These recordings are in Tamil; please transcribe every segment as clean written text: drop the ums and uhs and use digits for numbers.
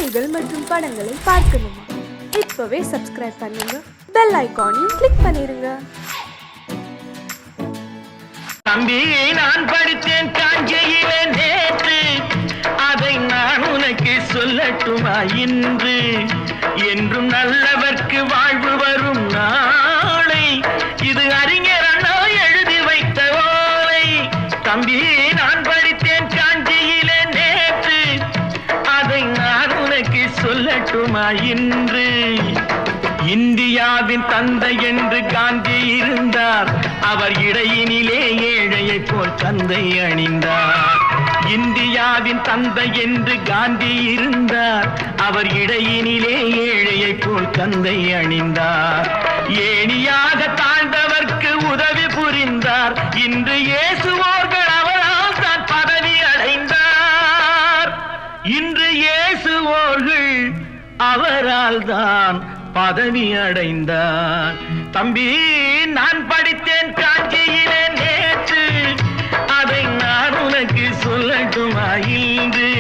செய்திகள் மற்றும் படங்களை பார்க்கணுமா? இப்பவே சப்ஸ்கிரைப் பண்ணுங்க, பெல் ஐகானையும் கிளிக் பண்ணிருங்க. தம்பி, நான் படித்தேன் காஞ்சியிலே நேற்று, அதை நான் உனக்கு சொல்லட்டுமா இன்று? என்றும் நல்லவர்க்கு வாழ்வு வரும் நாளை, இது அறிஞர் அண்ணா எழுதி வைத்த ஓலை. தம்பி, நான் படித்தேன் காஞ்சியிலே நேற்று, அதை நான் உனக்கு சொல்லட்டுமா இன்று? இந்தியாவின் தந்தை என்று காந்தி இருந்தார், அவர் இடையினிலே ஏழையை போல் தந்தை அணிந்தார். இந்தியாவின் தந்தை என்று காந்தி இருந்தார், அவர் இடையினிலே ஏழையை போல் தந்தை அணிந்தார். ஏணியாக தாழ்ந்தவர்க்கு உதவி புரிந்தார், இன்று இயேசுவோர்கள் அவரால் தான் பதவி அடைந்தார். இன்று இயேசுவோர்கள் அவரால் தான் பதவி அடைந்தார். தம்பி, நான் படித்தேன் காஞ்சியிலே நேற்று, அதை நான் உனக்கு சொல்லட்டுமா இன்று?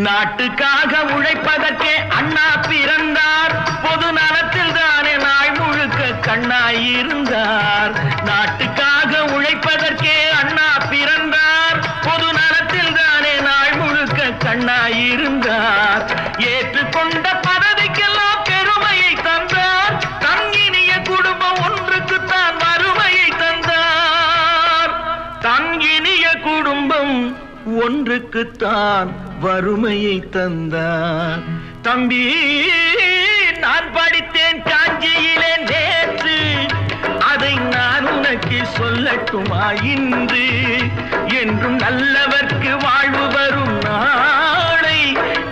நாட்டுக்காக உழைப்பதற்கே அண்ணா பிறந்தார், பொது நலத்தில் தானே நாள் முழுக்க கண்ணாயிருந்தார். நாட்டுக்காக உழைப்பதற்கே அண்ணா பிறந்தார், பொது நலத்தில் தானே நாள் முழுக்க கண்ணாயிருந்தார். ஏற்றுக்கொண்ட பதவிக்கெல்லாம் பெருமையை தந்தார், தங்கினிய குடும்பம் ஒன்றுக்குத்தான் வறுமையை தந்தார். தங்கினிய குடும்பம் ஒன்றுக்குத்தான் வறுமையை தந்தார். தம்பி, நான் படித்தேன் காஞ்சியிலே நேற்று, அதை நான் உனக்கு சொல்லட்டுமா இன்று? என்றும் நல்லவர்க்கு வாழ்வு வரும் நாளை,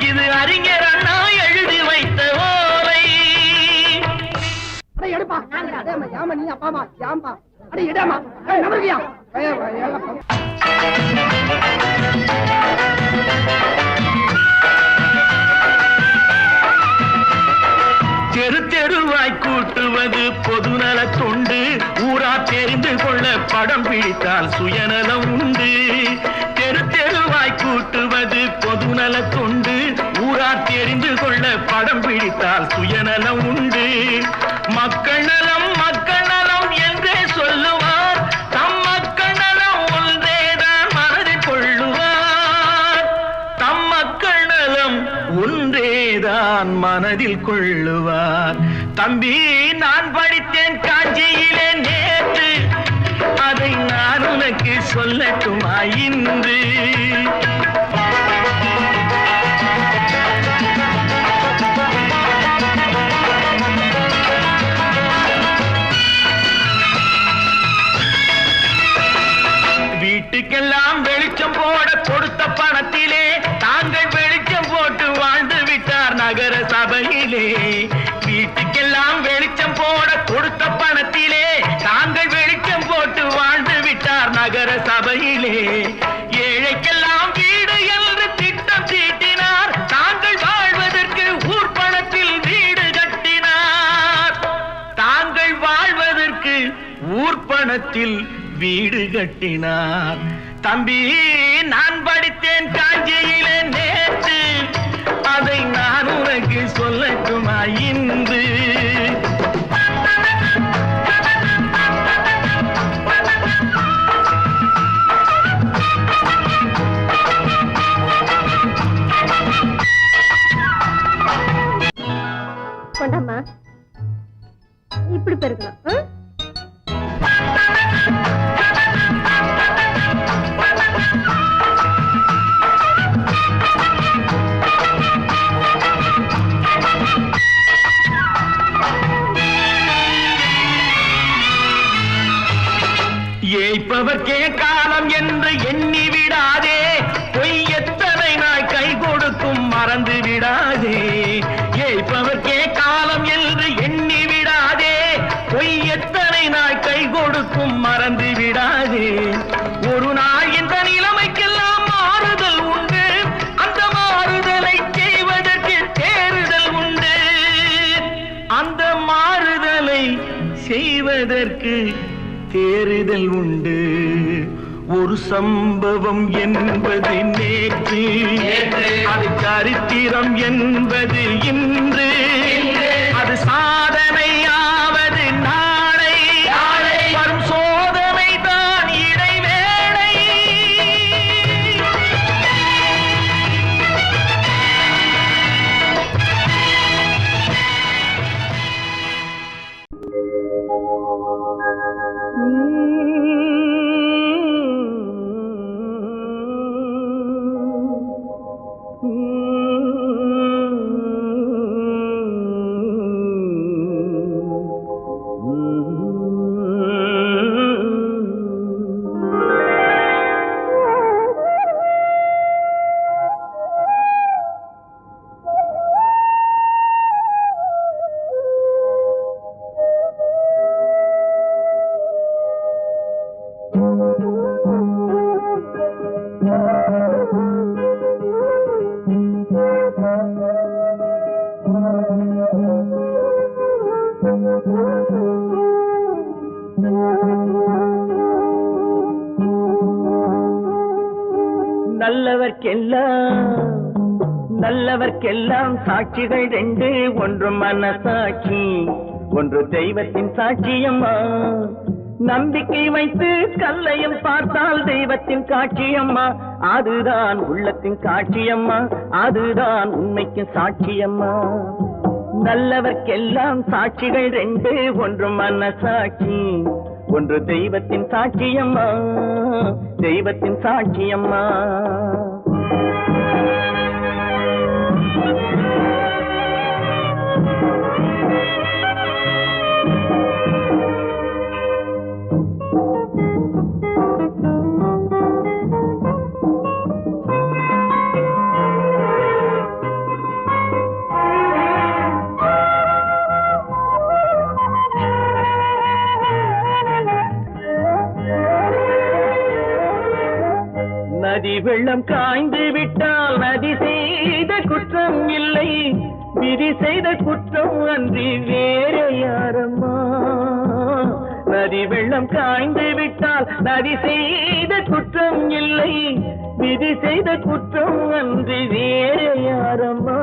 இது அறிஞர் அண்ணா எழுதி வைத்த ஓலை. தெரு தெருவாய் கூட்டுவது பொதுநல தொண்டு, ஊரா தெரிந்து கொள்ள படம் பிடித்தால் சுயநலம் உண்டு. தெரு தெருவாய் கூட்டுவது பொதுநல தொண்டு, ஊரா தெரிந்து கொள்ள படம் பிடித்தால் சுயநலம் உண்டு. மக்கள் நலம் மக்கள் நலம் என்றே சொல்லுவார், தம் மக்கள் நலம் ஒன்றேதான் மனதில் கொள்ளுவார். தம் மக்கள் நலம் ஒன்றேதான் மனதில் கொள்ளுவார். தம்பி, நான் படித்தேன் காஞ்சியிலே நேற்று, அதை நான் உனக்கு சொல்லட்டுமா இன்று? வீட்டுக்கெல்லாம் வெளிச்சம் போட கொடுத்த பணத்திலே தாங்கள் வெளிச்சம் போட்டு வாழ்ந்து விட்டார் நகர சபையிலே. வீட்டுக்கெல்லாம் வெளிச்சம் போட கொடுத்த பணத்திலே தாங்கள் வெளிச்சம் போட்டு வாழ்ந்து விட்டார் நகர சபையிலே. ஏழைக்கெல்லாம் வீடு என்று திட்டம் தீட்டினார், தாங்கள் வாழ்வதற்கு ஊர் பணத்தில் வீடு கட்டினார். தாங்கள் வாழ்வதற்கு ஊர் பணத்தில் வீடு கட்டினார். தம்பி, நான் படித்தேன் காஞ்சியிலே நேற்று, அதை நான் உனக்கு சொல்லட்டுமா இன்று? கொண்டாமா, இப்படி பெருக்கலாம். ஏய்ப்பவர்க்கே காலம் என்று எண்ணி விடாதே, பொய் எத்தனை நாள் கை கொடுக்கும் மறந்து விடாதே. ஏய்ப்பவர்க்கே காலம் என்று எண்ணி விடாதே, பொய் என்பதற்கு தேறுதல் உண்டு. ஒரு சம்பவம் என்பது நேற்று, அது சரித்திரம் என்பது இன்று, அது சாதனையாவது நாளை, வரும் சோதனை தான் இடைவேளை. நல்லவர்க்கெல்லாம் சாட்சிகள் ரெண்டு, ஒன்று மனசாட்சி, ஒன்று தெய்வத்தின் சாட்சியம்மா. நம்பிக்கை வைத்து கல்லையும் பார்த்தால் தெய்வத்தின் காட்சியம்மா, அதுதான் உள்ளத்தின் காட்சியம்மா, அதுதான் உண்மைக்கு சாட்சியம்மா. நல்லவர்க்கெல்லாம் சாட்சிகள் ரெண்டு, ஒன்று மனசாட்சி, ஒன்று தெய்வத்தின் சாட்சியம்மா, தெய்வத்தின் சாட்சியம்மா. நதி வெள்ளம் காய்ந்து விட்டால் நதி செய்த குற்றம் இல்லை, விதி செய்த குற்றம் அன்றி வேற யாரம்மா. நதி வெள்ளம் காய்ந்து விட்டால் நதி செய்த குற்றம் இல்லை, விதி செய்த குற்றம் அன்றி வேற யாரம்மா.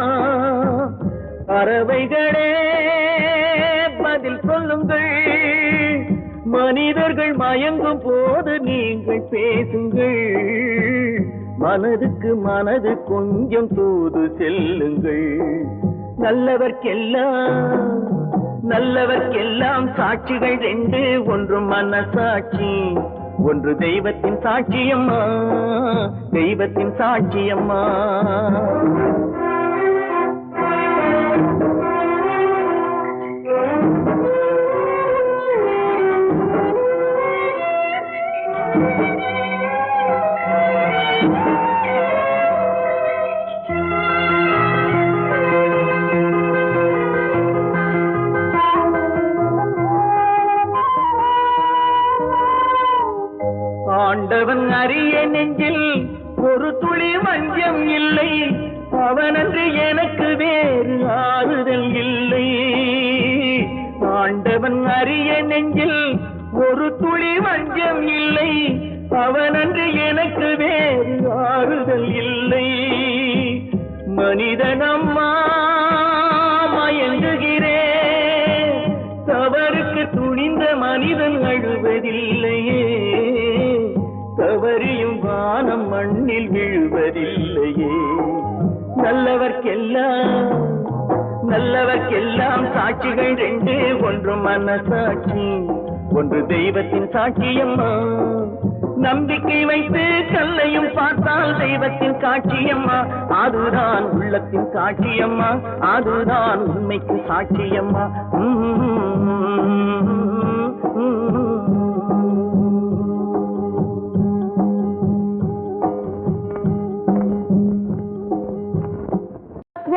பறவைகளே பதில் சொல்லுங்கள், மனிதர்கள் மயங்கும் போது நீங்கள் பேசுங்கள், மனதுக்கு மனது கொஞ்சம் தூது செல்லுங்கள். நல்லவர்க்கெல்லாம் சாட்சிகள் ரெண்டு, ஒன்று மனசாட்சி, ஒன்று தெய்வத்தின் சாட்சியம்மா, தெய்வத்தின் சாட்சியம்மா. ஆண்டவன் அறிய நெஞ்சில் ஒரு துளி வஞ்சம் இல்லை, அவனன்று எனக்கு வேறு ஆறுதல் இல்லை. ஆண்டவன் அறிய நெஞ்சில் ஒரு துளி வஞ்சம் இல்லை, அவனன்று எனக்கு வேறு ஆறுதல் இல்லை. மனிதனம்மா மயங்குகிறேன், தவறுக்கு துணிந்த மனிதன் அழுவதில்லையே, தவறியும் வானம் மண்ணில் விழுவதில்லையே. நல்லவர்க்கெல்லாம் சாட்சிகள் ரெண்டு, ஒன்று மனசாட்சி, ஒன்று தெய்வத்தின் சாட்சியம்மா. நம்பிக்கை வைத்து கல்லையும் பார்த்தால் தெய்வத்தின் காட்சியம்மா, அதுதான் உள்ளத்தின் காட்சியம்மா, அதுதான் உண்மைக்கு சாட்சியம்மா.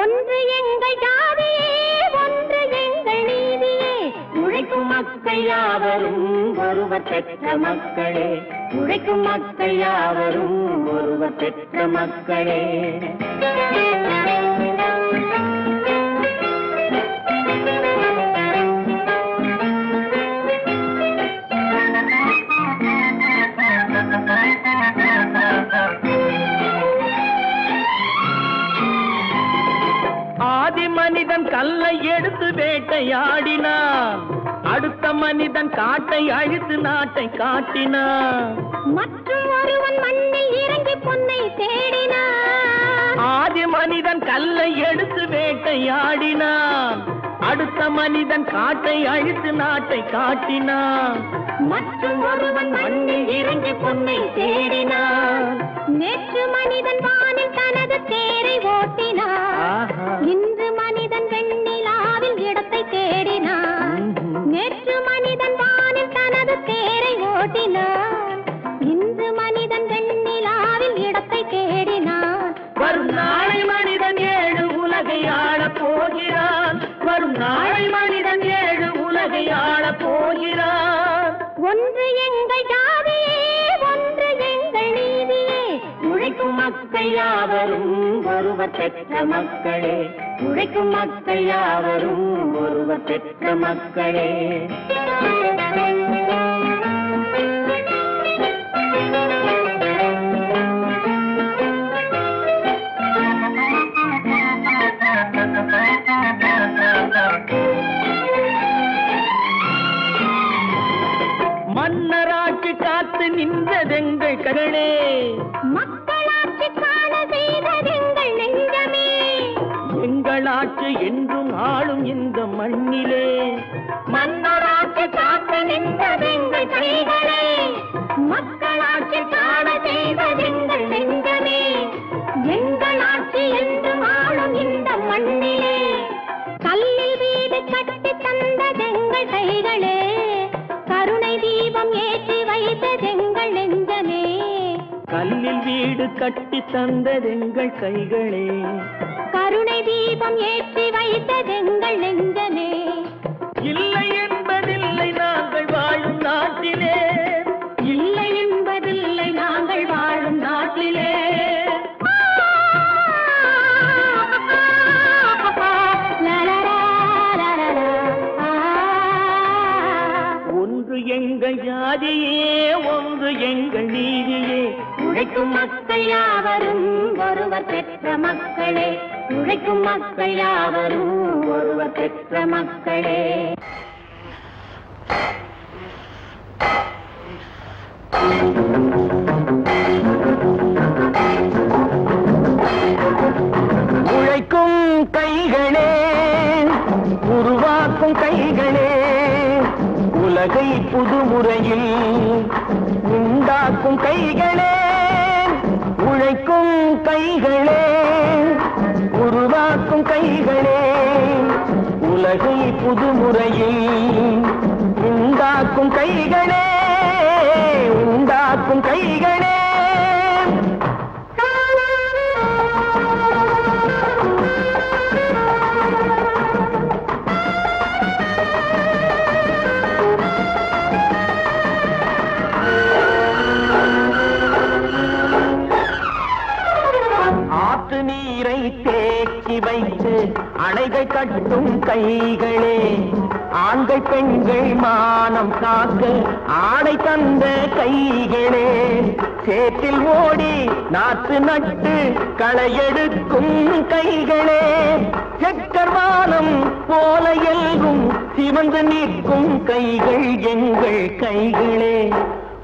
ஒன்று எங்கள் ஜாதியே, ஒன்று எங்கள் நீதியே, உழைக்கும் மக்கள் யாவரும் ஒருவர் பெற்ற மக்களே, உழைக்கும் மக்கள் யாவரும் ஒருவர் பெற்ற மக்களே. மனிதன் கல்லை எடுத்து வேட்டையாடினான், அடுத்த மனிதன் காட்டை அழித்து நாட்டை காட்டினான். மற்றும் ஒருவன் மண்ணில் இறங்கி பொன்னை தேடினான். ஆதி மனிதன் கல்லை எடுத்து வேட்டையாடினான், அடுத்த மனிதன் காட்டை அழித்து நாட்டை காட்டினான். மற்றும் ஒருவன் மண்ணில் இறங்கி பொன்னை தேடினான். நேற்று மனிதன் வானில் தனது தேரை ஓட்டினான், இன்று மனிதன் வெண்ணிலாவில் இடத்தை தேடினான். நேற்று மனிதன் வானில் தனது தேரை ஓட்டினான், இன்று மனிதன் வெண்ணிலாவில் இடத்தை தேடினான். வரும் நாளை மனிதன் 7 உலகை ஆளப் போகிறான், வரும் நாளை மனிதன் 7 உலகை ஆளப் போகிறான். ஒன்று எங்கள் ஜாதியே, ஒன்று எங்கள் நீதியே, உழைக்கும் மக்கள் யாவரும் ஒருவர் பெற்ற மக்களே, உழைக்கும் மக்கள் யாவரும் ஒருவர் பெற்ற மக்களே. மன்னராட்சி காத்து நின்றதெங்கள் கரளே, மக்களாட்சி காண செய்ததெங்கள் நெஞ்சமே, எங்களாட்சி என்றும் ஆளும் இந்த மண்ணிலே. மன்னராட்சி காத்து நின்றதெங்கள் கைகளே, மக்களாட்சி காண செய்ததெங்கள் நெஞ்சமே, எங்களாட்சி என்றும் ஆளும் இந்த மண்ணிலே. கல்லில் வீடு கட்டி தந்ததெங்கள் கைகளே, கருணை தீபம் ஏற்றி வைத்ததெங்கள் நெஞ்சமே. கல்லில் வீடு கட்டி தந்ததெங்கள் கைகளே, கருணை தீபம் ஏற்றி வைத்ததெங்கள் நெஞ்சமே. இல்லை என்பதில்லை நாங்கள் வாழும் நாட்டிலே, இல்லை என்பதில்லை நாங்கள் வாழும் நாட்டிலே. ஒன்று எங்கள் ஜாதியே, ஒன்று எங்கள் நீதியே, உழைக்கும் மக்கள் யாவரும் ஒருவர் பெற்ற மக்களே, உழைக்கும் மக்கள் யாவரும் ஒருவர் பெற்ற மக்களே. உழைக்கும் கைகளே, உருவாக்கும் கைகளே, உலகை புதுமுறையில் உண்டாக்கும் கைகளே. உழைக்கும் கைகளே, உருவாக்கும் கைகளே, உலகை புதுமுறையில் உண்டாக்கும் கைகளே, உண்டாக்கும் கைகளே. ஆற்று நீரை தேக்கி வைத்து அணைகள் கட்டும் கைகளே, ஆண்கள் பெண்கள் மானம் காக்க ஆடை தந்த கைகளே, சேற்றில் ஓடி நாற்று நட்டு களையெடுக்கும் கைகளே, செக்கர்வானம் போல எல்கும் சிவந்து நிற்கும் கைகள் எங்கள் கைகளே.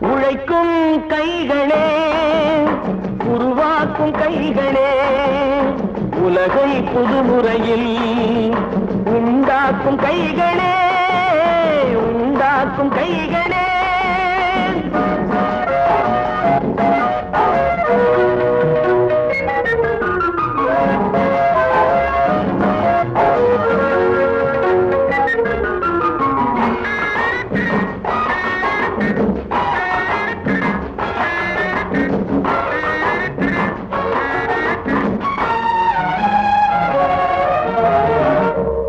உழைக்கும் கைகளே, உருவாக்கும் கைகளே, உலகை புதுமுறையில் உண்டாக்கும் கைகளே, உண்டாக்கும் கைகளே.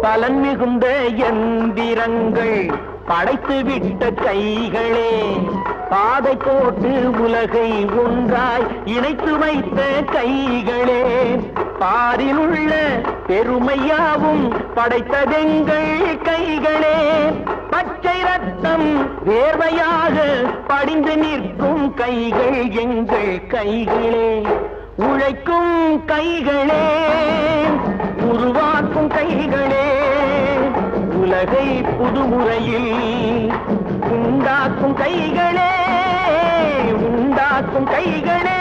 பலன் மிகுந்த எந்திரங்கள் படைத்து விட்ட கைகளே, பாதை போட்டு உலகை ஒன்றாய் இணைத்து வைத்த கைகளே, பாரில் உள்ள பெருமையாவும் படைத்ததெங்கள் கைகளே, பச்சை ரத்தம் வேர்வையாக படிந்து நிற்கும் கைகள் எங்கள் கைகளே. உழைக்கும் கைகளே, உருவாக்கும் கைகளே, உலகை புதுமுறையில் உண்டாக்கும் கைகளே, உண்டாக்கும் கைகளே.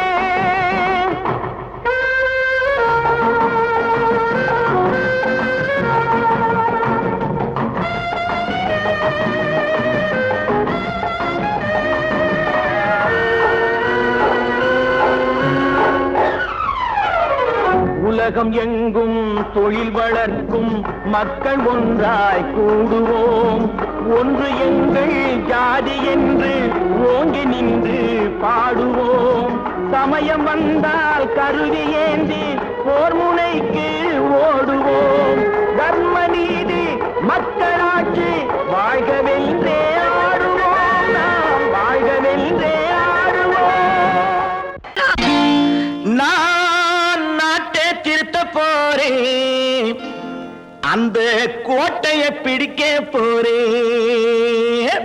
உலகம் எங்கும் தொழில் வளர்க்கும் மக்கள் ஒன்றாய் கூடுவோம். ஒன்று எங்கள் ஜாதி என்று ஓங்கி நின்று பாடுவோம். சமயம் வந்தால் கருவி ஏந்தி போர் முனைக்கு ஓடுவோம். தர்ம நீதி மக்களாட்சி வாழ்கவென்றே ஆடுவோம். நாம் வாழ்கவென்றே ஆடுவோம். திருத்த போறேன், அந்த கோட்டையை பிடிக்க போறேன்.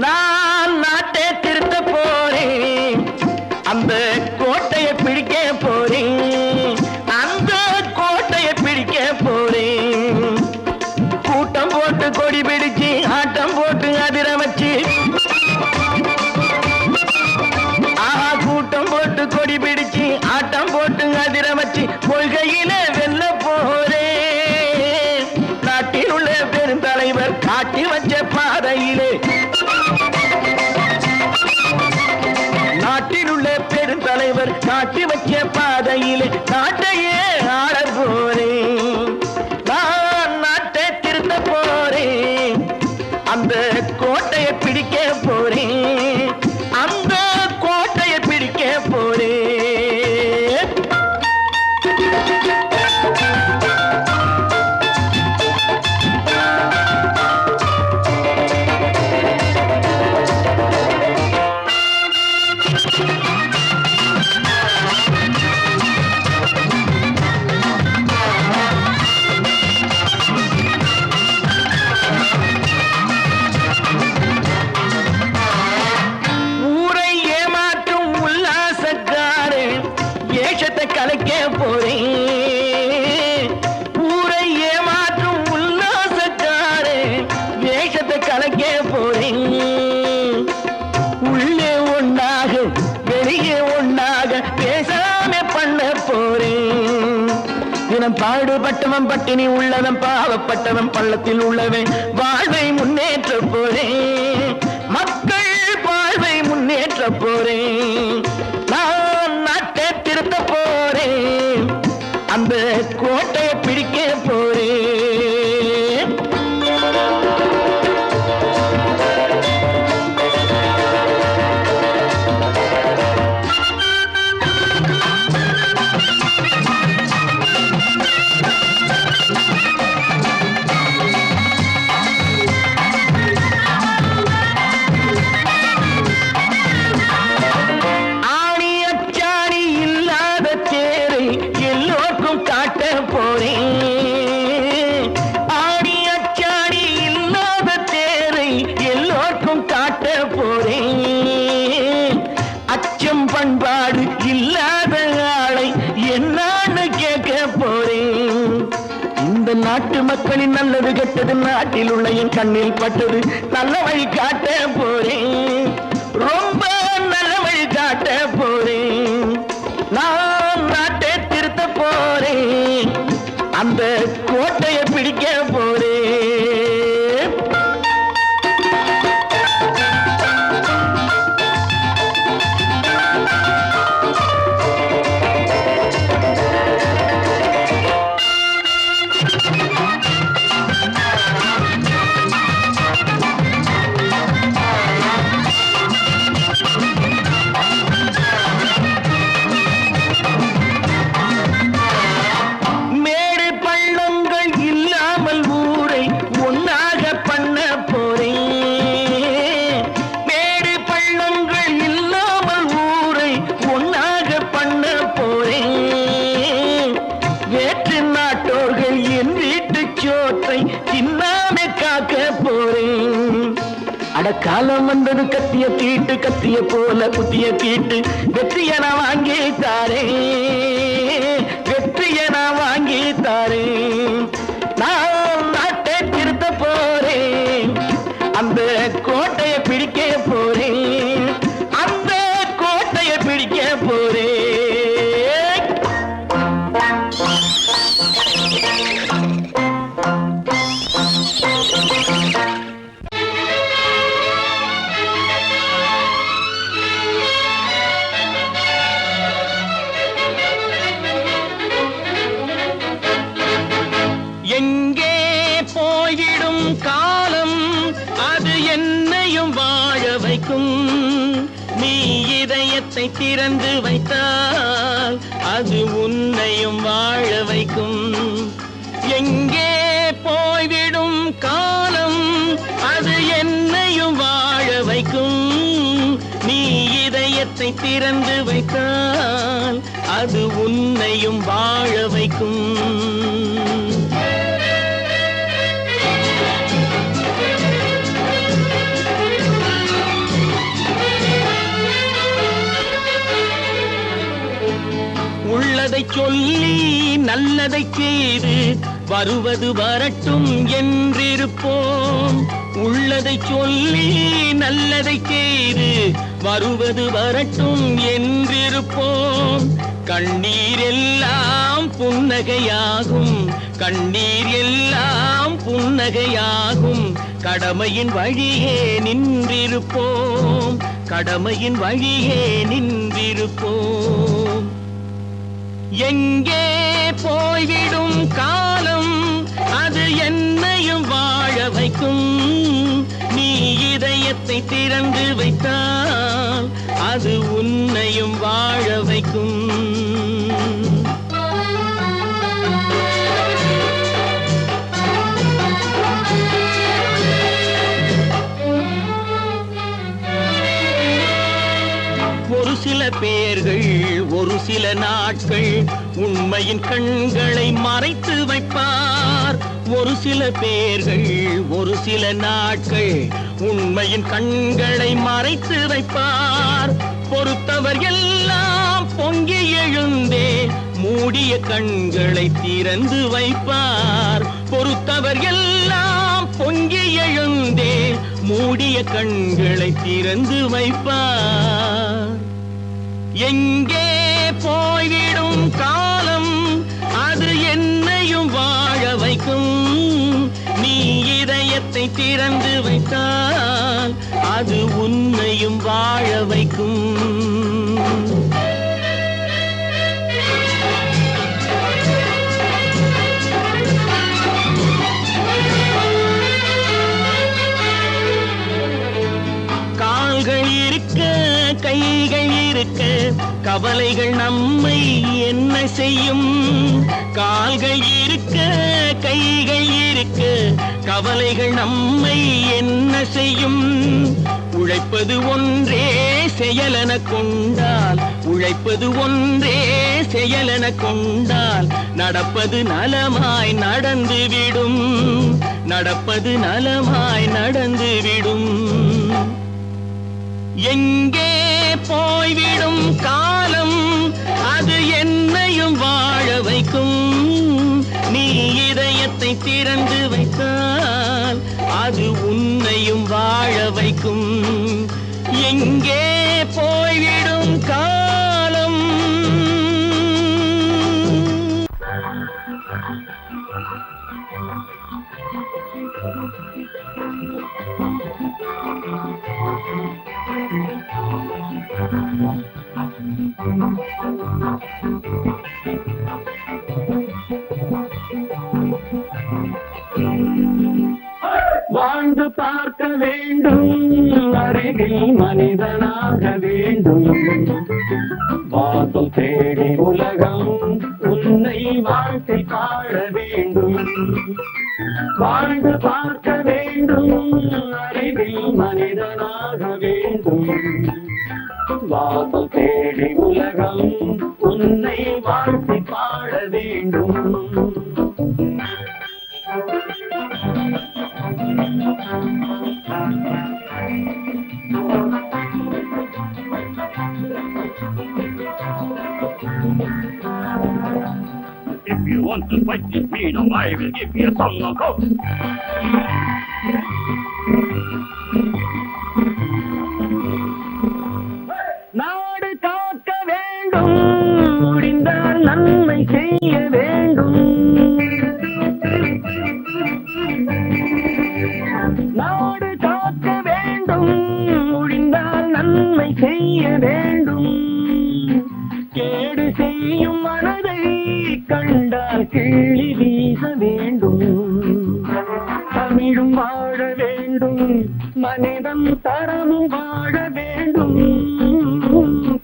நான் நாட்டை திருத்த போறேன், அந்த கோட்டையை பிடிக்க போறேன். அந்த கோட்டையை பிடிக்க போறேன். கூட்டம் போட்டு கொடி பிடிச்சு ஆட்டம் போட்டு அதிர வச்சு, கூட்டம் போட்டு கொடி பிடிச்சு ஆட்டம் போட்டு அதிர வச்சு கொள்கையில வெல்ல போறேன். நாட்டில் உள்ள பெருந்தலைவர் காட்டி வச்ச பாதையிலே, நாட்டில் உள்ள பெருந்தலைவர் காட்டி வச்ச பாதையிலே நாட்டையே ஆள போறேன். நான் நாட்டை திருத்த போறேன், அந்த கோட்டையை பிடிக்க போறேன். அந்த கோட்டையை பிடிக்க போறேன். கலைக்க போறேன். ஊரை ஏமாற்றும் உல்லாசக்காரே வேஷத்தை கலைக்க போறேன். உள்ளே ஒன்னாக வெளியே ஒன்னாக பேசாம பண்ண போறேன். தினம் பாடுபட்டவன் பட்டினி உள்ளவன் பாவப்பட்டவன் பள்ளத்தில் உள்ளவன் வாழ்வை முன்னேற்ற போறேன். மக்கள் வாழ்வை முன்னேற்ற போறேன். நான் நாட்டை திருத்த போறேன், அந்த கோட்டையை பிடிக்க போறேன். பண்பாடு இல்லாத ஆளை என்னான்னு கேட்க போறேன். இந்த நாட்டு மக்களின் நல்லது கெட்டது நாட்டில் உள்ள என் கண்ணில் பட்டது. நல்ல வழி காட்ட போறேன், ரொம்ப நல்ல வழி காட்ட போறேன். நான் நாட்டை திருத்த போறேன், அந்த கோட்டையை பிடிக்க போறேன். காலம் வந்தது கத்திய தீட்டு கத்திய போல புத்திய தீட்டு வெற்றிய நான் வாங்கி தாரே வெற்றிய நான் வாங்கி தாரே நான் நாட்டை திருத்த போறேன் அந்த கோட்டையை பிடிக்க போறேன் அந்த கோட்டையை பிடிக்க போறேன் எங்கே போய்விடும் காலம் அது என்னையும் வாழ வைக்கும் நீ இதயத்தை திறந்து வைத்தால் அது உன்னையும் வாழ வைக்கும் எங்கே போய்விடும் காலம் அது என்னையும் வாழ வைக்கும் நீ இதயத்தை திறந்து வைத்தால் அது உன்னையும் வாழ வைக்கும் உள்ளதை சொல்லி நல்லதை செய்து வருவது வரட்டும் என்றிருப்போம் உள்ளதை சொல்லி நல்லதை செய்து வருவது வரட்டும் என்றிருப்போம் கண்ணீர் எல்லாம் புன்னகையாகும் கண்ணீர் எல்லாம் புன்னகையாகும் கடமையின் வழியே நின்றிருப்போம் கடமையின் வழியே நின்றிருப்போம் எங்கே போய்விடும் காலம் அது என்னையும் வாழ வைக்கும் நீ இதயத்தை திறந்து வைத்தால் அது உன்னையும் வாழ வைக்கும் ஒரு சில பேர்கள் ஒரு சில நாட்கள் உண்மையின் கண்களை மறைத்து வைப்பார் ஒரு சில பேர்கள் ஒரு சில நாட்கள் உண்மையின் கண்களை மறைத்து வைப்பார் பொறுத்தவர் எல்லாம் பொங்கி எழுந்தே மூடிய கண்களை திறந்து வைப்பார் பொறுத்தவர் எல்லாம் பொங்கி எழுந்தே மூடிய கண்களை திறந்து வைப்பார் எங்கே போய்விடும் காலம் அது என்னையும் வாழ வைக்கும் நீ இதயத்தை திறந்து வைத்தால் அது உன்னையும் வாழ வைக்கும் கால்கள் இருக்க கைகள் இருக்க கவலைகள் நம்மை என்ன செய்யும் கால்கள் இருக்க கைகள் இருக்க கவலைகள் நம்மை என்ன செய்யும் உழைப்பது ஒன்றே செயலென கொண்டால் உழைப்பது ஒன்றே செயலென கொண்டால் நடப்பது நலமாய் நடந்துவிடும் நடப்பது நலமாய் நடந்துவிடும் எங்கே போய்விடும் காலம் அது என்னையும் வாழ வைக்கும் நீ இதயத்தை திறந்து வைத்தால் அது உன்னையும் வாழ வைக்கும் எங்கே போய்விடும் காலம் வாழ்ந்து பார்க்க வேண்டும் அறிவில் மனிதனாக வேண்டும் வாசம் தேடி உலகம் உன்னை வாழ்க்கை பாட வேண்டும் வாழ்ந்து பார்க்க வேண்டும் அறிவில் மனிதனாக வேண்டும் வாசம் தேடி உலகம் உன்னை வாழ்க்கை பாட வேண்டும் If you want to fight with me, now I will give you a song of hope. நாடு காக்க வேண்டும், முடிந்தால் நன்மை செய்ய வேண்டும். நாடு காக்க வேண்டும், முடிந்தால் நன்மை செய்ய வேண்டும். கேடு செய்யும் மனதை கண்டால் கிள்ளி வீச வேண்டும். தமிழும் வாழ வேண்டும், மனிதம் தரமும் வாழ வேண்டும்.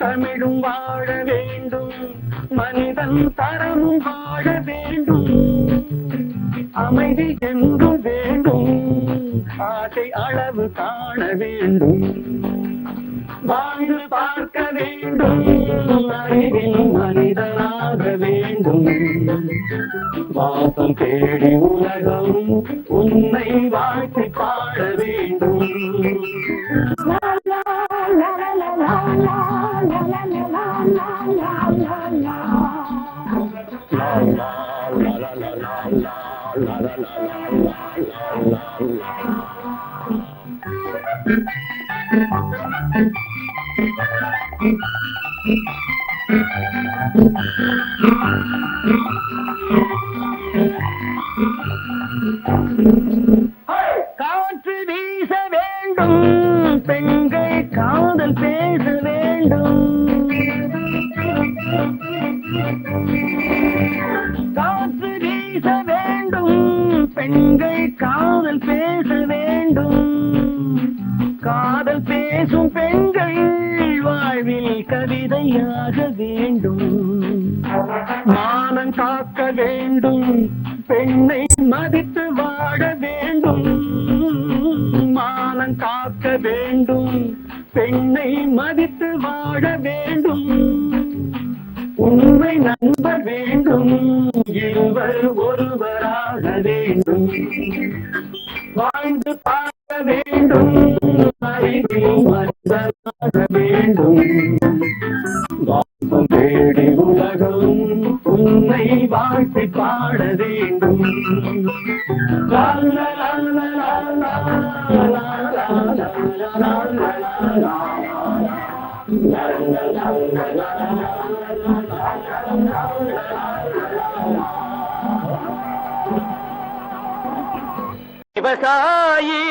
தமிழும் வாழ வேண்டும், மனிதன் தரமும் வாழ வேண்டும். அமைதி என்றும் வேண்டும், ஆசை அளவு காண வேண்டும். வாழ்ந்து பார்க்க வேண்டும், அறிவில் மனிதனாக வேண்டும். வாசம் தேடி உலகம் உன்னை வாழ்த்தி பாட வேண்டும். காற்று வீச வேண்டும், பெண்கள் காதல் பேச வேண்டும். காற்று வீச வேண்டும், பெண்கள் காதல் பேச வேண்டும். காதல் பேசும் பெண்கள் வாழ்வில் கவிதையாக வேண்டும். மானம் காக்க வேண்டும், பெண்ணை மதித்து வாழ வேண்டும். மானம் காக்க வேண்டும், பெண்ணை மதித்து வாழ வேண்டும். உண்மை நண்பர் வேண்டும், இருவர் ஒருவராக வேண்டும். வாழ்ந்து பார்க்க வேண்டும், அறிவில் மனிதனாக வேண்டும். வாசம் தேடி உலகம் உன்னை வாழ்த்தி பாட வேண்டும். லா லா லா லா லா லா லா லா விவசாயி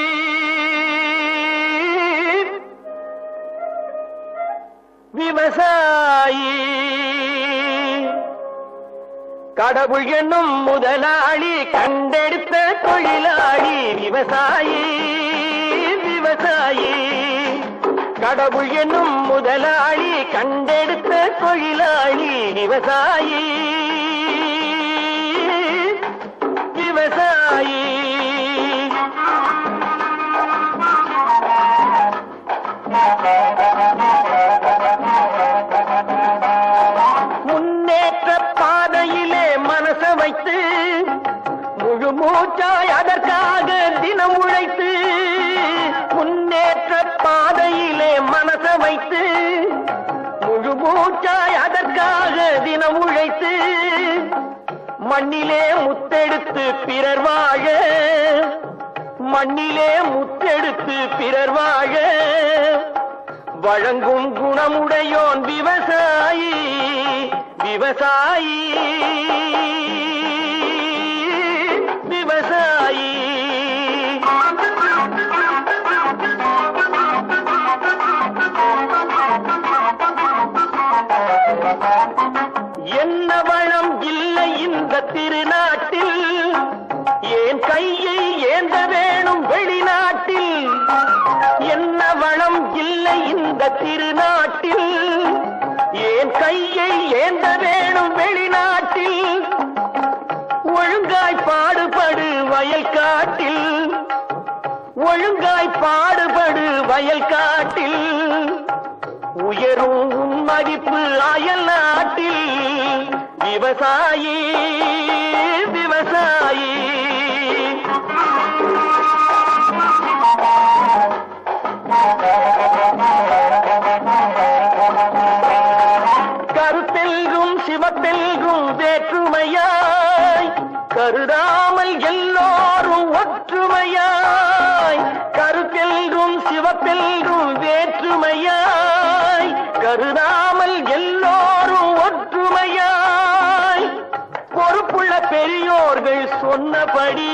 விவசாயி கடவுள் என்னும் முதலாளி கண்டெடுத்த தொழிலாளி. விவசாயி விவசாயி கடவுள் என்னும் முதலாளி கண்டெடுத்த தொழிலாளி. விவசாயி விவசாயி முன்னேற்ற பாதையிலே மனச வைத்து முழு மூச்சாய் அதற்காக தினம் உழைத்து. முன்னேற்ற பாதையிலே மனச வைத்து முழு மூச்சாய் அதற்காக தினம் உழைத்து. மண்ணிலே முத்தெடுத்து பிறர் வாழ, மண்ணிலே முத்தெடுத்து பிறர் வாழ வழங்கும் குணமுடையோன் விவசாயி. விவசாயி விவசாயி என்ன வளம் இல்லை இந்த திருநாட்டில், ஏன் கையை ஏந்த வேணும் வெளிநாட்டில். என்ன வளம் இல்லை இந்த திருநாட்டில், ஏன் கையை ஏந்த வேணும் வெளிநாட்டில். ஒழுங்காய் பாடுபடு வயல் காட்டில், ஒழுங்காய் பாடுபடு வயல் காட்டில். உயரும் உன் மதிப்பு அயல் நாட்டில். விவசாயி விவசாயி கலப்பெல்லும் வேற்றுமையாய் கருதாமல் எல்லோரும் ஒற்றுமையாய் பொறுப்புள்ள பெரியோர்கள் சொன்னபடி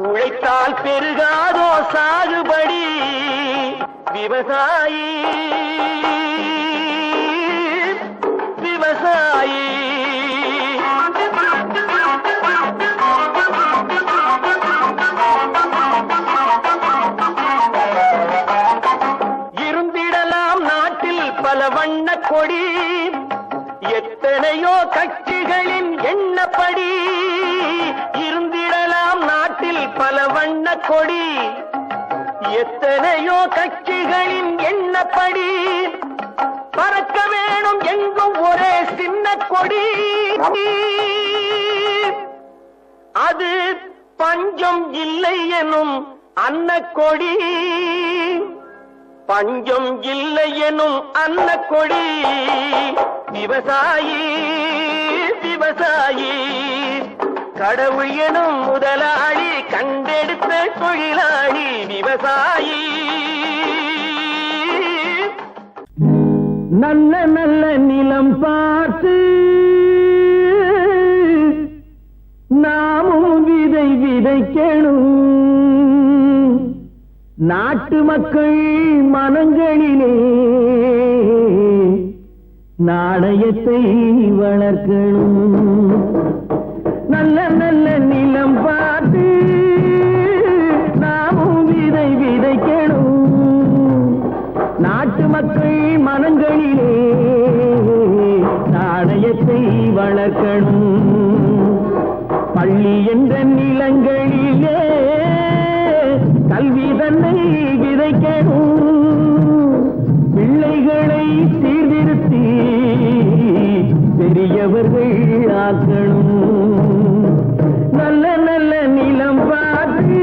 உழைத்தால் பெருகாதோ சாகுபடி விவசாயி இருந்திடலாம் நாட்டில் பல வண்ண கொடி எத்தனையோ கட்சிகளின் எண்ணப்படி இருந்திடலாம் நாட்டில் பல வண்ண கொடி எத்தனையோ கட்சிகளின் எண்ணப்படி பறக்க வேணும் எங்கும் ஒரே சின்ன கொடி அது பஞ்சம் இல்லை எனும் அன்னக்கொடி பஞ்சம் இல்லை எனும் அன்னக்கொடி விவசாயி கடவுள் எனும் முதலாளி கண்டெடுத்த தொழிலாளி விவசாயி நல்ல நல்ல நிலம் பார்த்து நாமும் விதை விதைக்கணும் நாட்டு மக்கள் மனங்களிலே நாணயத்தை வளர்க்கணும் நல்ல நல்ல நிலம் பார்த்து நாமும் விதை விதைக்கணும் நாட்டு மக்கள் மனங்களிலே நாணயத்தை வளர்க்கணும் பள்ளி என்ற நிலங்களிலே கல்வி தன்னை விதைக்கணும் பிள்ளைகளை சீர்திருத்தி பெரியவர்கள் ஆக்கணும் நல்ல நல்ல நிலம் பார்த்து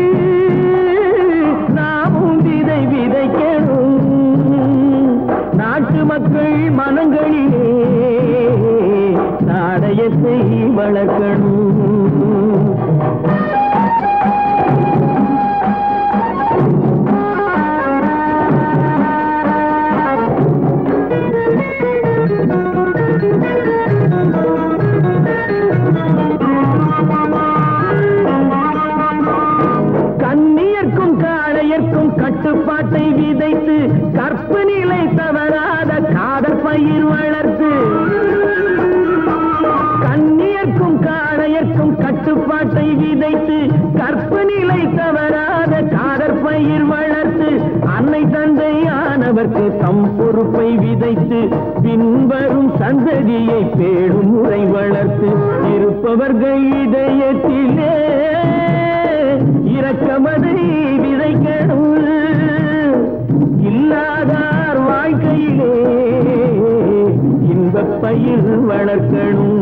நாமும் விதை விதைக்கணும் நாட்டு மக்கள் மனங்களிலே நாணயத்தை வளர்க்கணும் கண்ணியர்க்கும் காளையர்க்கும் கட்டுப்பாட்டை விதைத்து கற்பு நிலை தவறாத காதல் பயிர் வளர்த்து கண்ணியர்க்கும் காளையர்க்கும் கட்டுப்பாட்டை விதைத்து கற்பு நிலை தவறாத காதல் பயிர் வளர்த்து அன்னை தந்தையானவர்க்கு தம் பொறுப்பை விதைத்து பின்வரும் சந்ததியை பேடும் முறை வளர்த்து இருப்பவர்கள் இதயத்திலே இரக்கமதை விதைக்கணும் இல்லாதார் வாழ்க்கையிலே இன்பப் பயிர் வளர்க்கணும்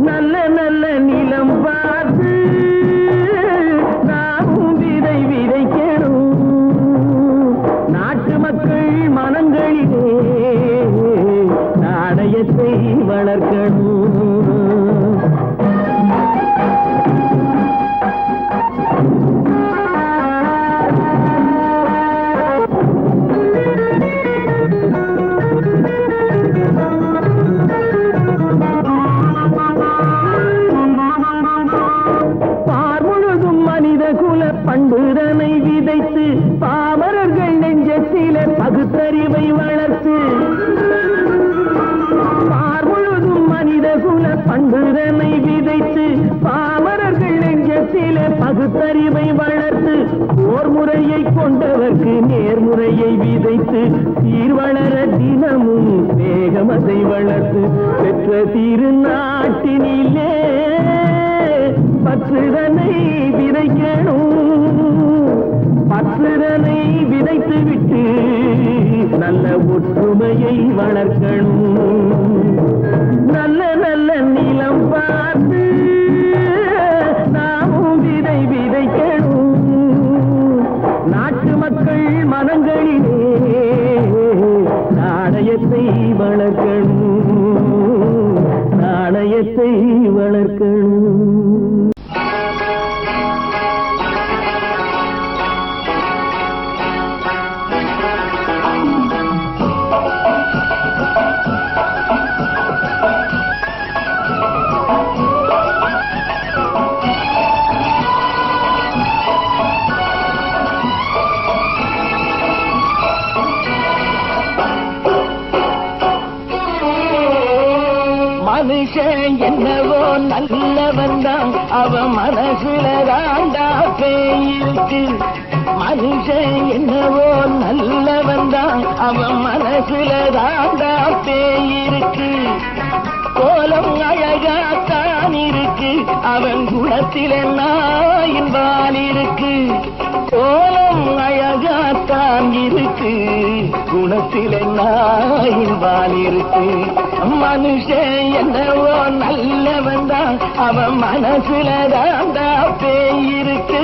நல்ல நல்ல நிலம் பார்த்து நாமும் விதை விதைக்கணும் நாட்டு மக்கள் மனங்களிலே நாணயத்தை வளர்க்கணும் பண்புதனை விதைத்து பாமரர்கள் நெஞ்சத்திலே பகுத்தறிவை வளர்த்து பார்முழுதும் மனித குல பண்புதனை விதைத்து பாமரர்கள் நெஞ்சத்திலே பகுத்தறிவை வளர்த்து போர் முறையை கொண்டவர்க்கு நேர்முறையை விதைத்து சீர்வளர தினமும் வேகமதை வளர்த்து பெற்ற திருநாட்டினிலே பற்றுதனை விதைக்கணும் பற்றுதனை விதைத்து விட்டு நல்ல ஒற்றுமையை வளர்க்கணும் நல்ல நல்ல நிலம் பார்த்து நாமும் விதை விதைக்கணும் நாட்டு மக்கள் மனங்களிலே நாணயத்தை வளர்க்கணும் நாணயத்தை வளர்க்கணும் என்னவோ நல்லவன் தான் அவன் மனசுல தாண்டா பேயிருக்கு. மனுஷன் என்னவோ நல்லவன் தான் அவன் மனசுல தாண்டா பேயிருக்கு. கோலம் அழகாத்தான் இருக்கு அவன் குணத்தில நாயின் வால் இருக்கு. கோலம் அழகாத்தான் இருக்கு குணத்தில நாயின் வால் இருக்கு. மனுஷன் என்னவோ நல்லவன் தான் அவன் மனசுல தாண்டா பேயிருக்கு.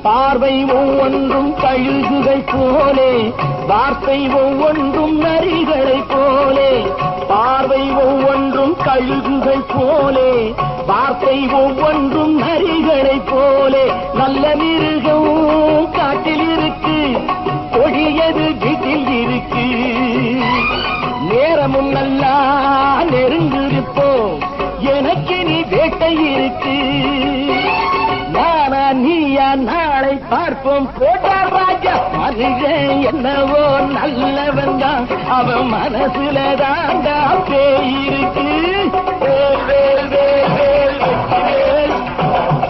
பார்வை ஒவ்வொன்றும் கழுகுகள் போலே வார்த்தை ஒவ்வொன்றும் நரிகளை போலே. பார்வை ஒவ்வொன்றும் கழுகுகள் போலே வார்த்தை ஒவ்வொன்றும் நரிகளை போலே. நல்ல மிருகம் காட்டில் இருக்கு கொடியது வீட்டில் இருக்கு. நேரமும் நல்லா நெருங்கிருப்போம் எனக்கு நீ வேட்டை இருக்கு. நானா நீயா நாளை பார்ப்போம் போட்டார் ராஜா. மனுஷன் என்னவோ நல்லவன் தான் அவன் மனசுல தாண்டா பேயிருக்கு. வேல் வேல் வேல் வேல் வெற்றி வேல்.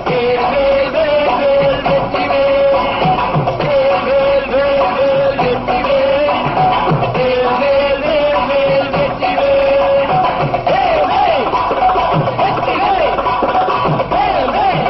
வேல் வேல் வேல் வேல் வெற்றி வேல். வேல் வேல் வேல் வேல் வெற்றி வேல். வேல் வேல் வேல் வேல் வெற்றி வேல். வேல் வேல் வெற்றி வேல். வேல் வேல்.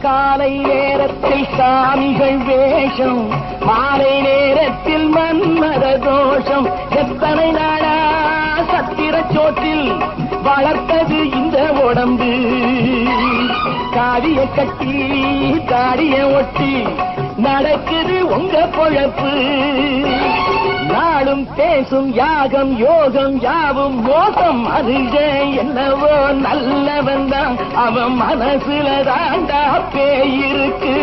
காலை நேரத்தில் சாமிகள் வேஷம் மாலை நேரத்தில் மன்மத தோஷம். எத்தனை நாளா சத்திர சோற்றில் வளர்த்தது இந்த உடம்பு. காவிய கட்டி தாடிய ஒட்டி நடக்குது உங்க பொழப்பு. நாளும் பேசும் யாகம் யோகம் யாவும் மோசம். மனுஷன் என்னவோ நல்லவன் தான் அவன் மனசுல தாண்டா பேயிருக்கு.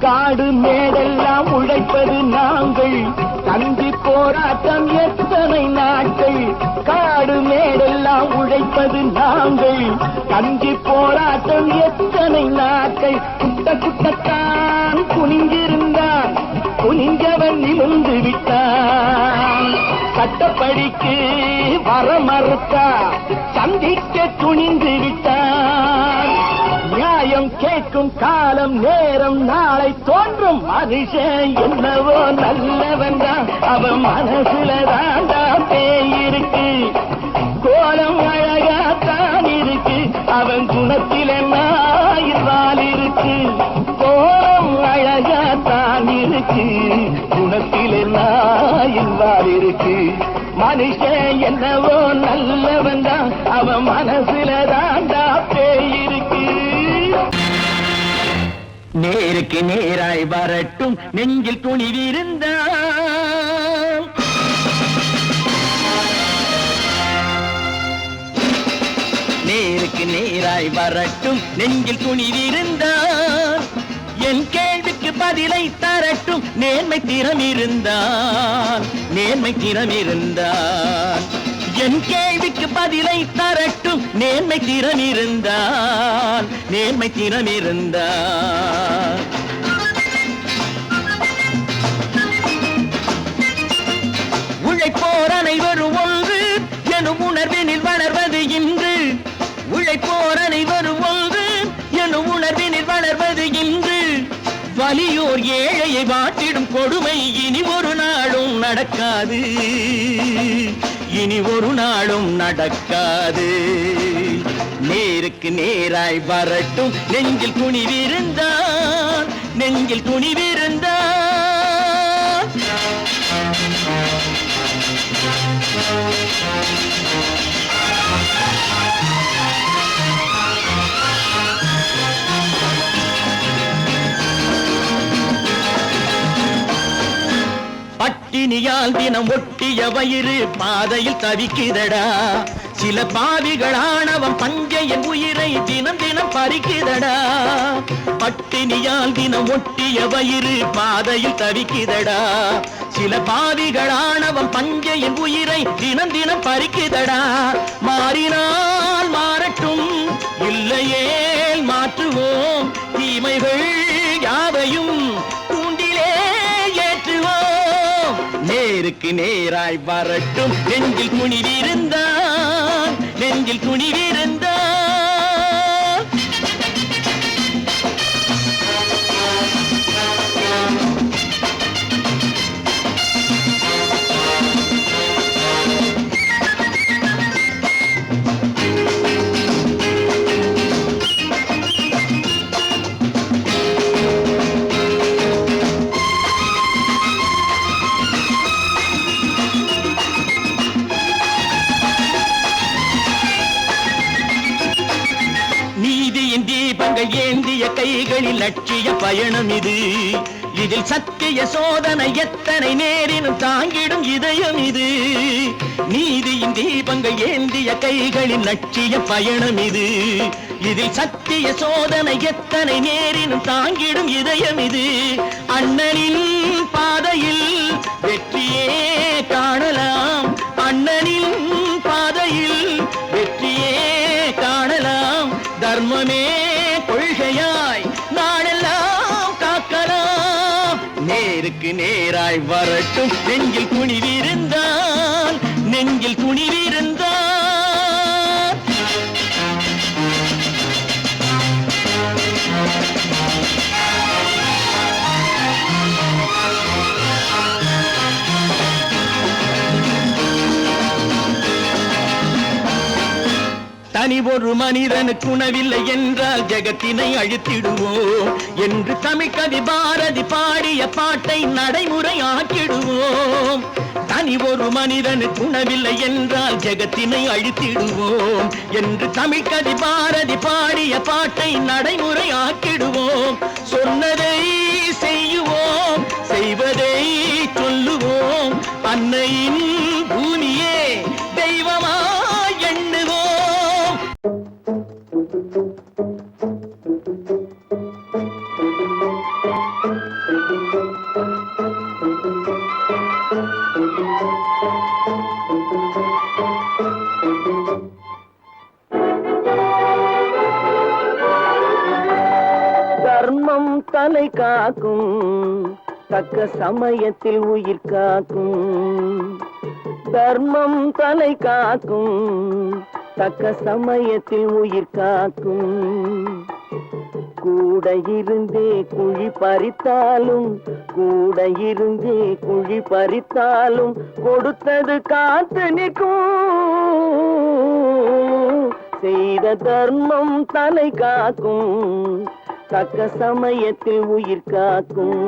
காடு மேடெல்லாம் உழைப்பது நாங்கள் கஞ்சி போராட்டம் எத்தனை நாட்கள். காடு மேடெல்லாம் உழைப்பது நாங்கள் கஞ்சி போராட்டம் எத்தனை நாட்கள். குட்ட குட்டத்தான் குனிஞ்சிருந்தான் குனிஞ்சவன் நிமிர்ந்து விட்டான். சட்டப்படிக்கு வர மறுத்தா சந்திக்க துணிந்து விட்டான். நியாயம் கேட்கும் காலம் நேரம் நாளை தோன்றும். மனுஷன் என்னவோ நல்லவன் தான் அவன் மனசுல தாண்டா பேயிருக்கு. கோலம் அழகாத்தான் இருக்கு அவன் குணத்தில நாயில் இருக்கு. கோலம் அழகாத்தான் இருக்கு குணத்தில நாயில் இருக்கு. மனுஷன் என்னவோ நல்லவன் தான் அவன் மனசுல தாண்டா பேயிருக்கு. நேருக்கு நேராய் வரட்டும் நெஞ்சில் துணிவிருந்தான். நேருக்கு நேராய் வரட்டும் நெஞ்சில் துணிவிருந்தான். என் கேள்விக்கு பதிலை தரட்டும் நேர்மை திறம் இருந்தான். நேர்மை திறம் இருந்தான். என் கேள்விக்கு பதிலை தரட்டும் நேர்மை திறம் இருந்தான். நேர்மை திறம் இருந்தான். உழைப்போர் அனைவரும் ஒன்று எனும் உணர்வினில் வளர்வது இன்று. உழைப்போர் அனைவரும் ஒன்று எனும் உணர்வினில் வளர்வது இன்று. வலியோர் ஏழையை வாட்டிடும் கொடுமை இனி ஒரு நாளும் நடக்காது. இனி ஒரு நாளும் நடக்காது. நேருக்கு நேராய் வரட்டும் நெஞ்சில் துணிவிருந்தான், நெஞ்சில் துணிவிருந்தான். பட்டினியால் தினம் ஒட்டிய வயிறு பாதையில் தவிக்குதடா. சில பாவிகளானவன் பஞ்சையின் உயிரை தினம் தினம் பறிக்குதடா. பட்டினியால் தினம் ஒட்டிய வயிறு பாதையில் தவிக்குதடா. சில பாவிகளானவன் பஞ்சையின் உயிரை தினம் தினம் பறிக்குதடா. மாறினால் மாறட்டும், இல்லையே மாற்றுவோம், தீமைகள் யாவையும் கூண்டிலே ஏற்றுவோம். நேருக்கு நேராய் வரட்டும் நெஞ்சில் துணிவிருந்தான், நெஞ்சில் துணிவிருந்தான். ஏந்திய கைகளில் லட்சிய பயணம் இது. இதில் சத்திய சோதனை எத்தனை நேரினும் தாங்கிடும் இதயம் இது. நீதியின் தீபங்கள் ஏந்திய கைகளில் லட்சிய பயணம் இது. இதில் சத்திய சோதனை எத்தனை நேரினும் தாங்கிடும் இதயம் இது. அண்ணனின் பாதையில் வெற்றியே காணலாம், அண்ணனின் பாதையில் வெற்றியே காணலாம். தர்மமே கொள்கையாய் நாடெல்லாம் காக்கலாம். நேருக்கு நேராய் வரட்டும் நெஞ்சில் துணிவிருந்தான், நெஞ்சில் துணிவிருந்தான். தனி ஒரு மனிதனுக்கு உணவில்லை என்றால் ஜெகத்தினை அழித்திடுவோம் என்று தமிழ்கவி பாரதி பாடிய பாட்டை நடைமுறையாக்கிடுவோம். தனி ஒரு மனிதனுக்கு உணவில்லை என்றால் ஜெகத்தினை அழித்திடுவோம் என்று தமிழ்கவி பாரதி பாடிய பாட்டை நடைமுறையாக்கிடுவோம். சொன்னதை செய்யுவோம், செய்வதை சொல்லுவோம், அன்னையின் பூமியே தெய்வமா எண்ணுவோம். தர்மம் தலை காக்கும், தக்க சமயத்தில் உயிர் காக்கும். தர்மம் தலை காக்கும், தக்க சமயத்தில் உயிர் காக்கும். கூட இருந்தே குழி பறித்தாலும், கூட இருந்தே குழி பறித்தாலும் கொடுத்தது காத்து நிற்கும். செய்த தர்மம் தலை காக்கும், தக்க சமயத்தில் உயிர் காக்கும்.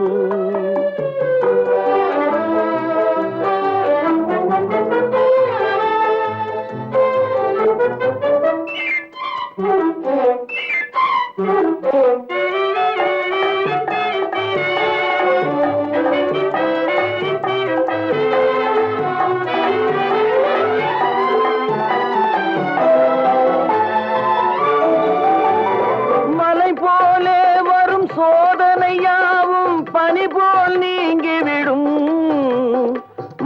மலை போலே வரும் சோதனையாவும் பனி போல் நீங்கிவிடும்.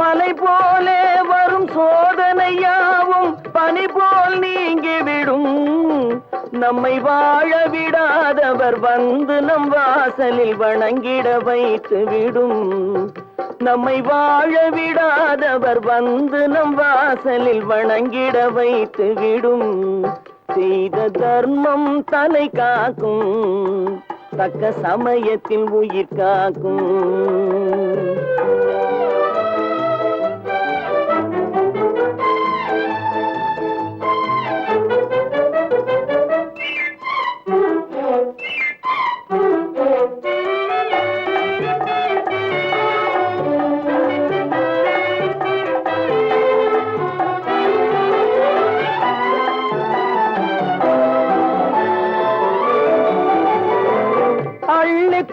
மலை போலே வரும் சோதனையாவும் பனி போல் நீங்கிவிடும். நம்மை வாழ விடாதவர் வந்து நம் வாசலில் வணங்கிட வைத்து விடும். நம்மை வாழ விடாதவர் வந்து நம் வாசலில் வணங்கிட வைத்து விடும். செய்த தர்மம் தலை காக்கும், தக்க சமயத்தில் உயிர் காக்கும்.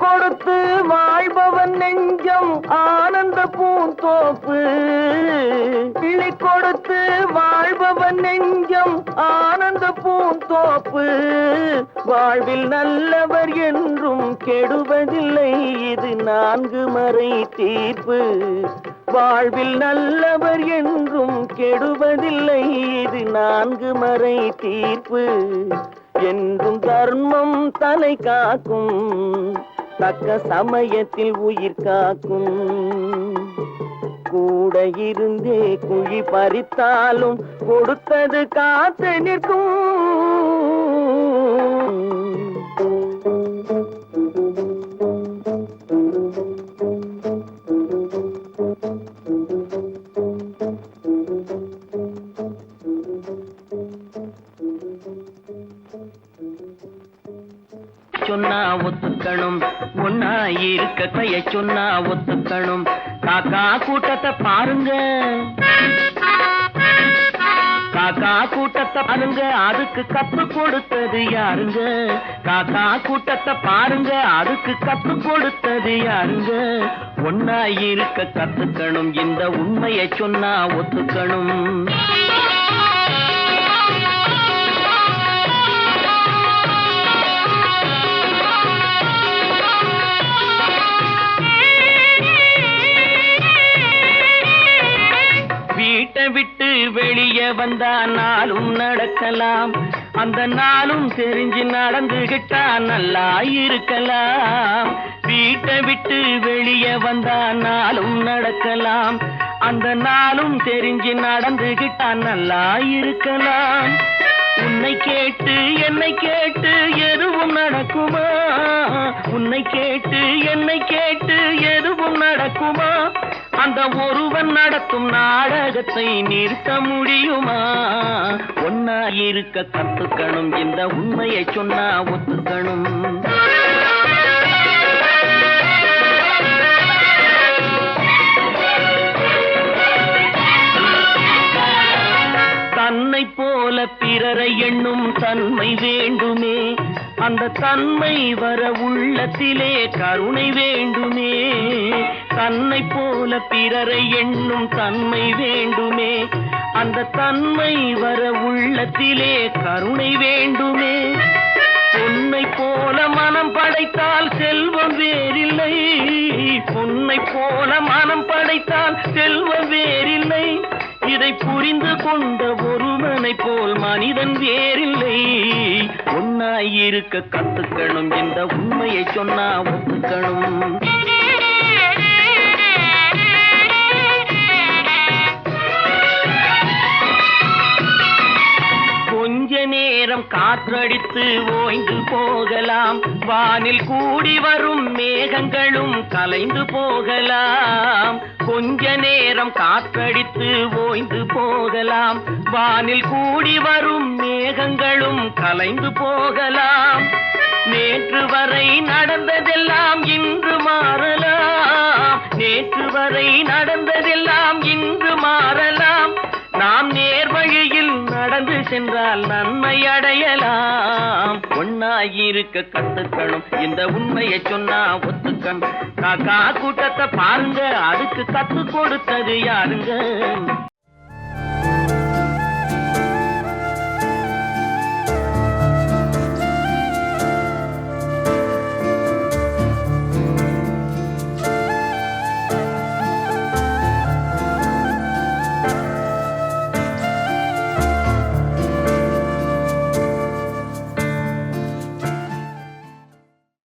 கொடுத்து வாழ்பவன் நெஞ்சம் ஆனந்த பூந்தோப்பு. கிளி கொடுத்து வாழ்பவன் நெஞ்சம் ஆனந்த பூந்தோப்பு. வாழ்வில் நல்லவர் என்றும் கெடுவதில்லை, இது 4 மறை தீர்ப்பு. வாழ்வில் நல்லவர் என்றும் கெடுவதில்லை, இது 4 மறை தீர்ப்பு. என்றும் தர்மம் தலை காக்கும், தக்க சமயத்தில் உயிர் காக்கும். கூட இருந்தே குழி பறித்தாலும் கொடுத்தது காத்து நிற்கும். சொன்னா ஒத்துக்கணும், ஒன்னா இருக்க கைய சொன்னா ஒத்துக்கணும். காக்கா கூட்டத்தை பாருங்க, காக்கா கூட்டத்தை பாருங்க, அதுக்கு கத்து கொடுத்தது யாருங்க? காக்கா கூட்டத்தை பாருங்க, அதுக்கு கத்து கொடுத்தது யாருங்க? ஒன்னா இருக்க கத்துக்கணும், இந்த உண்மையை சொன்னா ஒத்துக்கணும். வீட்டை விட்டு வெளியே வந்தா நாளும் நடக்கலாம், அந்த நாளும் தெரிஞ்சு நடந்துகிட்டா நல்லா இருக்கலாம். வீட்டை விட்டு வெளியே வந்தா நாளும் நடக்கலாம், அந்த நாளும் தெரிஞ்சு நடந்துகிட்டா நல்லா இருக்கலாம். உன்னை கேட்டு என்னை கேட்டு எதுவும் நடக்குமா? உன்னை கேட்டு என்னை கேட்டு எதுவும் நடக்குமா? அந்த ஒருவன் நடத்தும் நாடகத்தை நிறுத்த முடியுமா? ஒன்னா இருக்க கத்துக்கணும், இந்த உண்மையை சொன்னா ஒத்துக்கணும். தன்னை போல பிறரை எண்ணும் தன்மை வேண்டுமே, அந்த தன்மை வர உள்ளத்திலே கருணை வேண்டுமே. தன்னை போல பிறரை எண்ணும் தன்மை வேண்டுமே, அந்த தன்மை வர உள்ளத்திலே கருணை வேண்டுமே. பொன்னை போல மனம் படைத்தால் செல்வம் வேறில்லை, பொன்னை போல மனம் படைத்தால் செல்வம் வேறில்லை. இதை புரிந்து கொண்ட ஒருவனை போல் மனிதன் வேறில்லை. ஒன்னாய் இருக்க கத்துக்கணும், இந்த உண்மையை சொன்னா ஒத்துக்கணும். கொஞ்ச நேரம் காற்றடித்து ஓய்ந்து போகலாம், வானில் கூடி வரும் மேகங்களும் கலைந்து போகலாம். கொஞ்ச நேரம் காற்றடித்து ஓய்ந்து போகலாம், வானில் கூடி வரும் மேகங்களும் கலைந்து போகலாம். நேற்று வரை நடந்ததெல்லாம் இன்று மாறலாம், நேற்று வரை நடந்ததெல்லாம் இன்று மாறலாம். நாம் நேர் வழியில் நடந்து சென்றால் நன்மை அடையலாம். ஒன்னாயிருக்க கத்துக்கணும், இந்த உண்மையை சொன்னா ஒத்துக்கணும். காக்கா கூட்டத்தை பாருங்க, அதுக்கு கத்து கொடுத்தது யாருங்க?